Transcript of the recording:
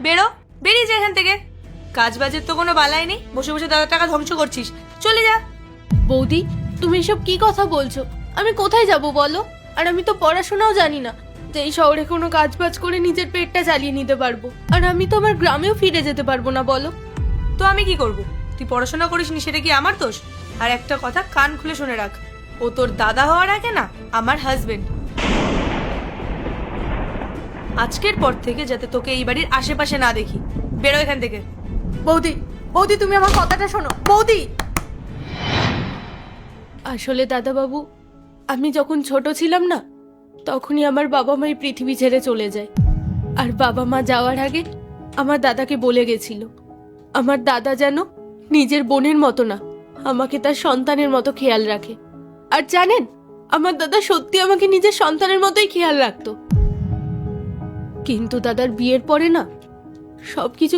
বেরো, বেরিয়ে যা এখান থেকে। কাজ বাজের তো কোনো বালাই নেই, বসে বসে দাদার টাকা ধ্বংস করছিস। চলে যা। বৌদি, তুমি এসব কি কথা বলছো? আমি কোথায় যাব বলো? আর আমি তো পড়াশোনাও জানি না যে এই শহরে কোনো কাজ বাজ করে নিজের পেটটা চালিয়ে নিতে পারবো। আর আমি তো আমার গ্রামেও ফিরে যেতে পারবো না, বলো। তো আমি কি করব? তুই পড়াশোনা করিসনি সেটা কি আমার দোষ? আর একটা কথা কান খুলে শুনে রাখ, ও তোর দাদা হওয়ার আগে না আমার হাজবেন্ড। আজকের পর থেকে যাতে তোকে এই বাড়ির আশেপাশে না দেখি। বেরো এখান থেকে। বৌদি, বৌদি, তুমি আমার কথাটা শোনো বৌদি। আসলে দাদা বাবু, আমি যখন ছোট ছিলাম না, তখনই আমার বাবা মা এই পৃথিবী ছেড়ে চলে যায়। আর বাবা মা যাওয়ার আগে আমার দাদাকে বলে গেছিল, আমার দাদা যেন নিজের বোনের মতো না, আমাকে তার সন্তানের মতো খেয়াল রাখে। আর জানেন, আমার দাদা সত্যি আমাকে নিজের সন্তানের মতোই খেয়াল রাখতো। কিন্তু দাদার বিয়ের পরে না সবকিছু